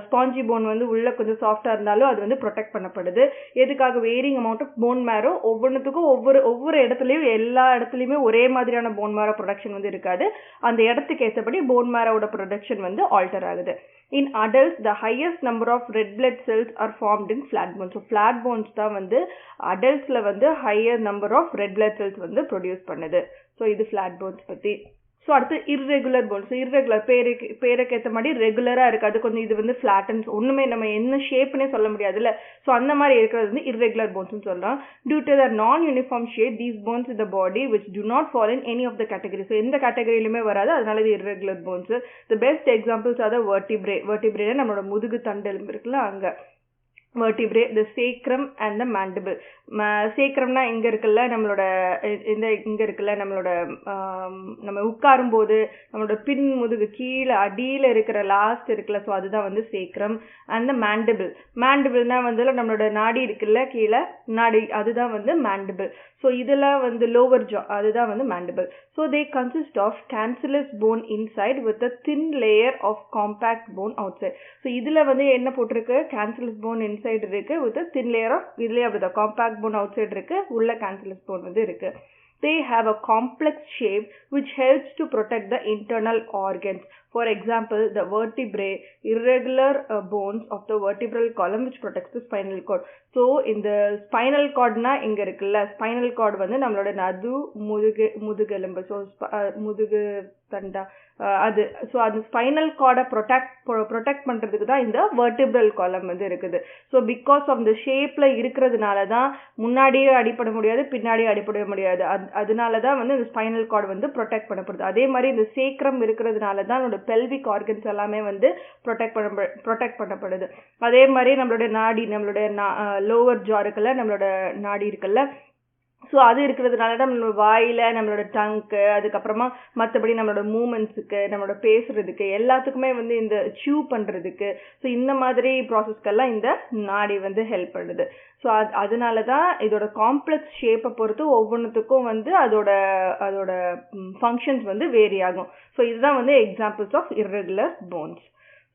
ஸ்பாஞ்சி போன் வந்து உள்ள கொஞ்சம் சாஃப்டா இருந்தாலும் அது வந்து ப்ரொடெக்ட் பண்ணப்படுது. எதுக்காக, varying amount of bone marrow, ஒவ்வொன்றுத்துக்கும் ஒவ்வொரு இடத்துலயும் எல்லா இடத்துலயுமே ஒரே மாதிரியான போன் மேரோ ப்ரொடக்ஷன் வந்து இருக்காது. அந்த இடத்துக்கு ஏற்றபடி போன் மேரோட ப்ரொடக்ஷன் வந்து ஆல்டர் ஆகுது. In adults, the highest number of red blood cells are formed in flat bones. So flat bones தான் வந்து adultsல வந்து higher number of red blood cells வந்து produce பண்ணுது. So இது flat bones பத்தி. ஸோ அடுத்து irregular bones. irregular பேருக்கு ஏற்ற மாதிரி ரெகுலராக இருக்காது, கொஞ்சம் இது வந்து ஃபிளாட்டன்ஸ், ஒன்றுமே நம்ம என்ன ஷேப்னே சொல்ல முடியாதுல்ல. ஸோ அந்த மாதிரி இருக்கிறது வந்து irregular bonesன்னு சொல்லலாம். Due to their non-uniform shape, these bones in the body which do not fall in any of the categories. So எந்த கேட்டகரியிலுமே வராது, அதனால இது irregular bones. The best examples are the vertebrae. vertebrae நம்மளோட முதுகு தண்டு எலும்பு இருக்குல்ல, அங்கே vertebrae, the sacrum and the mandible. சேக்ரம்னா இங்க இருக்குல்ல நம்மளோட இங்க இருக்குல்ல நம்மளோட நம்ம உட்காரும் போது நம்மளோட பின் முதுகு கீழே அடியில இருக்கிற லாஸ்ட் இருக்குல்ல, ஸோ அதுதான் வந்து சேக்ரம். அண்ட் த மேண்டிபிள், மேண்டிபிள்னா வந்து நம்மளோட நாடி இருக்குல்ல கீழே நாடி, அதுதான் வந்து மேண்டிபிள். ஸோ இதெல்லாம் வந்து லோவர் ஜா, அதுதான் வந்து mandible. So they consist of cancellous bone inside with a thin layer of compact bone outside. So இதுல வந்து என்ன போட்டிருக்கு, cancellous bone inside இருக்கு with a thin layer of, இதுலயே அப்படிதான் compact bone outside இருக்கு, உள்ள cancellous bone வந்து இருக்கு. They have a complex shape which helps to protect the internal organs. For example, the vertebrae, irregular bones of the vertebral column which protects the spinal cord. So இந்த spinal cordனா இங்க இருக்குல்ல, spinal cord வந்து நம்மளோட நடு முதுகெலும்பு, so முதுகு தண்டா அது. So அது ஸ்பைனல் கார்டை ப்ரொடெக்ட் பண்ணுறதுக்கு தான் இந்த வெர்டிபிரல் காலம் வந்து இருக்குது. ஸோ பிகாஸ் ஆஃப் இந்த ஷேப்பில் இருக்கிறதுனால தான் முன்னாடியே அடிப்பட முடியாது, பின்னாடியே அடிப்பட முடியாது. அதனால தான் வந்து இந்த ஸ்பைனல் கார்டு வந்து ப்ரொடெக்ட் பண்ணப்படுது. அதே மாதிரி இந்த சேக்ரம் இருக்கிறதுனால தான் நம்மளோட பெல்விக் ஆர்கன்ஸ் எல்லாமே வந்து ப்ரொடெக்ட் பண்ணப்படுது. அதே மாதிரி நம்மளோட நாடி, நம்மளோட லோவர் ஜா இருக்குல்ல, நம்மளோட நாடி இருக்குல்ல, ஸோ அது இருக்கிறதுனால தான் நம்மளோட வாயில், நம்மளோட டங்க்கு, அதுக்கப்புறமா மற்றபடி நம்மளோட மூமெண்ட்ஸுக்கு, நம்மளோட பேசுறதுக்கு எல்லாத்துக்குமே வந்து இந்த சியூ பண்ணுறதுக்கு, ஸோ இந்த மாதிரி ப்ராசஸ்க்கெல்லாம் இந்த நாடி வந்து ஹெல்ப் பண்ணுது. ஸோ அதனால தான் இதோட காம்ப்ளெக்ஸ் ஷேப்பை பொறுத்து ஒவ்வொன்றுத்துக்கும் வந்து அதோட ஃபங்க்ஷன்ஸ் வந்து வேரி ஆகும். ஸோ இதுதான் வந்து examples of irregular bones.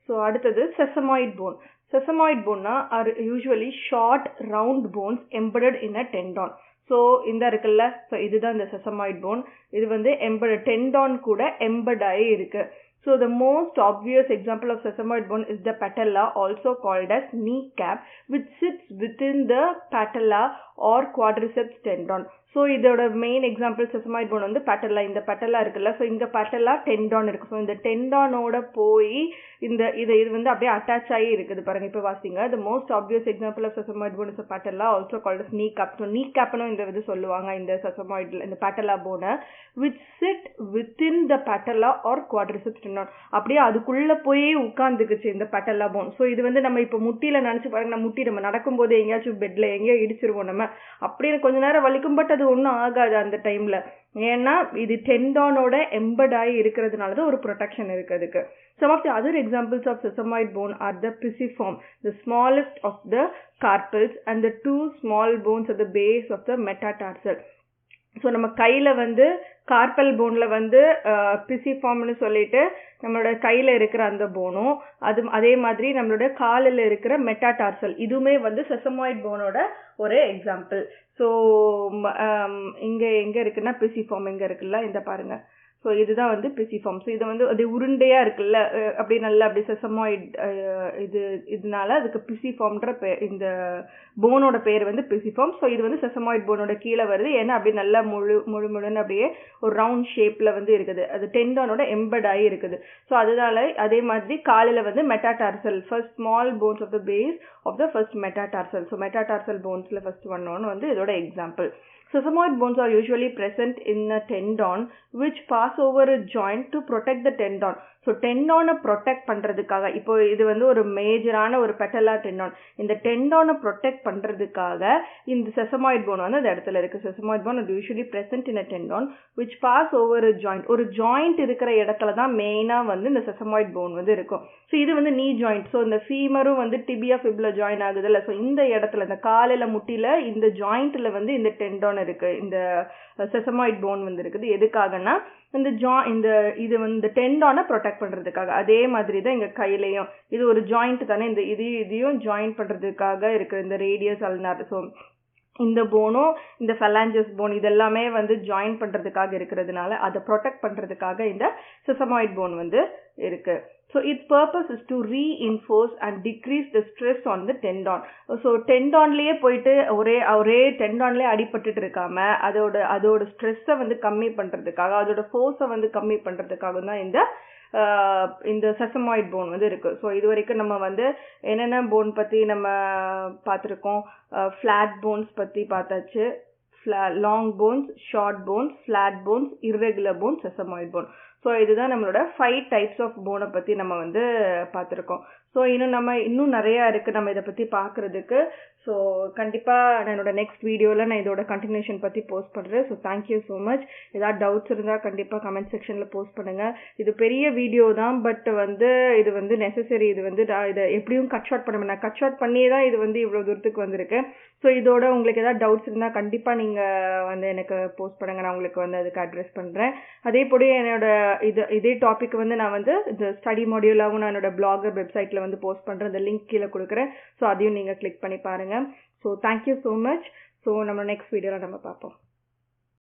So அடுத்தது செசமாய்ட் போன். செசமாய்ட் போன்னா are usually short round bones embedded in a tendon. So இந்த இருக்குல்ல, ஸோ இதுதான் இந்த செசமாய்ட் போன். இது வந்து டெண்டான் கூட எம்பெட் ஆகி இருக்கு. So the most obvious example of sesamoid bone is the patella, also called as kneecap, which sits within the patella or quadriceps tendon. So இதோட மெயின் எக்ஸாம்பிள் செசமாய்ட் போன் வந்து பேட்டல்லா. இந்த பேட்டல்லா இருக்குல்ல, ஸோ இந்த பேட்டல்லா டெண்டான் இருக்கு. ஸோ இந்த டெண்டானோட போய் இது வந்து அப்படியே அட்டாச் ஆகி இருக்குது பாருங்க. இப்போ வாசிங்க. The most obvious example of sesamoid bone is patella, also called as knee cap. So knee capனு இந்த இது சொல்லுவாங்க இந்த செசமாய்ட்ல, இந்த பேட்டல்லா போனை, which sit within the patella or quadriceps tendon. அப்படியே அதுக்குள்ள போய் உட்கார்ந்துக்குச்சு இந்த பேட்டல்லா போன். ஸோ இது வந்து நம்ம இப்போ முட்டியில நினைச்சு பாருங்க, நம்ம நடக்கும்போது எங்கேயாச்சும் பெட்ல எங்கேயோ இடிச்சிருவோம் நம்ம, அப்படியே கொஞ்ச நேரம் வலிக்கும், பட் அது ஒன்றும் ஆகாது அந்த டைம்ல. ஏன்னா இது டெண்டானோட எம்பட் ஆகி இருக்கிறதுனால தான் ஒரு ப்ரொடெக்ஷன் இருக்கு அதுக்கு. Some of the other examples of sesamoid bone are the pisiform, the smallest of the carpals, and the two small bones at the base of the metatarsal. So நம்ம கையில் வந்து கார்பல் போனில் வந்து பிசிஃபார்ம்னு சொல்லிட்டு நம்மளோட கையில் இருக்கிற அந்த போனும், அதே மாதிரி நம்மளோட காலில் இருக்கிற மெட்டாடார்சல், இதுவுமே வந்து செசமாய்ட் போனோட ஒரு எக்ஸாம்பிள். ஸோ எங்கே இருக்குன்னா பிசிஃபார்ம் எங்கே இருக்குல்ல, இந்த பாருங்க. ஸோ இதுதான் வந்து பிசிஃபார்ம். ஸோ இது வந்து அது உருண்டையாக இருக்குல்ல, அப்படி நல்லா அப்படி செசமாய்ட் இதனால அதுக்கு பிசிஃபார்ம்ன்ற இந்த போனோட பேர் வந்து பிசிஃபார்ம். ஸோ இது வந்து செசமாய்ட் போனோட கீழே வருது. ஏன்னா அப்படி நல்லா முழுன்னு அப்படியே ஒரு ரவுண்ட் ஷேப்பில் வந்து இருக்குது, அது டெண்டானோட எம்பட் ஆகி இருக்குது. ஸோ அதனால அதே மாதிரி காலில் வந்து metatarsal, first small bones of the base of the first metatarsal. So metatarsal போன்ஸில் ஃபர்ஸ்ட் ஒன்று வந்து இதோட example. Sesamoid bones are usually present in a tendon which pass over a joint to protect the tendon. So டெண்டானை protect பண்ணுறதுக்காக, இப்போ இது வந்து ஒரு மேஜரான ஒரு பெட்டலா டெண்டான், இந்த டெண்டானை ப்ரொடெக்ட் பண்ணுறதுக்காக இந்த செசமாய்ட் போன் வந்து அந்த இடத்துல இருக்குது. செசமாய்ட் போன் அது usually present in a tendon which pass over joint. ஒரு ஜாயிண்ட் இருக்கிற இடத்துல தான் மெயினாக வந்து இந்த செசமாய்ட் போன் வந்து இருக்கும். ஸோ இது வந்து நீ ஜாயிண்ட். ஸோ இந்த ஃபீமரும் வந்து டிபியா ஃபிப்ல ஜாயின் ஆகுது இல்லை, ஸோ இந்த இடத்துல இந்த காலில் முட்டியில் இந்த ஜாயிண்ட்டில் வந்து இந்த டெண்டான் இருக்குது, இந்த செசமாய்ட் போன் வந்து இருக்குது. எதுக்காகனா இந்த இது வந்து டெண்டானை ப்ரொடெக்ட் பண்றதுக்காக. அதே மாதிரி தான் எங்க கையிலையும் இது ஒரு ஜாயிண்ட் தானே, இந்த இதையும் ஜாயின் பண்றதுக்காக இருக்கு இந்த ரேடியஸ் அல்னார். ஸோ இந்த போனும் இந்த ஃபெலாஞ்சஸ் போன் இதெல்லாமே வந்து ஜாயின் பண்றதுக்காக இருக்கிறதுனால அதை ப்ரொடெக்ட் பண்றதுக்காக இந்த செசமாய்ட் போன் வந்து இருக்கு. So its purpose is to reinforce and decrease the stress on the tendon. So tendonலயே போயிட்டு ஒரே டெண்டான்லயே அடிபட்டுட்டு இருக்காம அதோட ஸ்ட்ரெஸ்ஸை வந்து கம்மி பண்றதுக்காக, அதோட ஃபோர்ஸை வந்து கம்மி பண்றதுக்காக தான் இந்த செசமாய்ட் போன் வந்து இருக்கு. ஸோ இது வரைக்கும் நம்ம வந்து என்னென்ன போன் பத்தி நம்ம பார்த்துருக்கோம். ஃபிளாட் போன்ஸ் பத்தி பார்த்தாச்சு, long bones, short bones, flat bones, irregular bones, sesamoid bone. So இதுதான் நம்மளோட 5 டைப்ஸ் ஆஃப் போனை பற்றி நம்ம வந்து பார்த்துருக்கோம். ஸோ இன்னும் நிறையா இருக்குது நம்ம இதை பற்றி பார்க்குறதுக்கு. ஸோ கண்டிப்பாக நான் என்னோட நெக்ஸ்ட் வீடியோவில் நான் இதோட கண்டினியூஷன் பற்றி போஸ்ட் பண்ணுறேன். So thank you so much. ஏதாவது டவுட்ஸ் இருந்தால் கண்டிப்பாக கமெண்ட் செக்ஷனில் போஸ்ட் பண்ணுங்கள். இது பெரிய வீடியோ தான், பட் வந்து இது வந்து நெசசரி. இது வந்து இதை எப்படியும் கட் ஷார்ட் பண்ண நான் கட் ஷார்ட் பண்ணியே தான் இது வந்து இவ்வளோ தூரத்துக்கு வந்திருக்கு. ஸோ இதோட உங்களுக்கு ஏதாவது டவுட்ஸ் இருந்தால் கண்டிப்பாக நீங்கள் வந்து எனக்கு போஸ்ட் பண்ணுங்கள், நான் உங்களுக்கு வந்து அதுக்கு அட்ரெஸ் பண்ணுறேன். அதே போல என்னோட இதே டாபிக் வந்து நான் வந்து இந்த ஸ்டடி மாடியூலாகவும் நான் என்னோட பிளாகர் வெப்சைட்டில் வந்து போஸ்ட் பண்ணுறேன். இந்த லிங்க் கீழே கொடுக்குறேன். ஸோ அதையும் நீங்கள் கிளிக் பண்ணி பாருங்கள். So thank you so much. So நம்ம நெக்ஸ்ட் வீடியோவில் நம்ம பார்ப்போம்.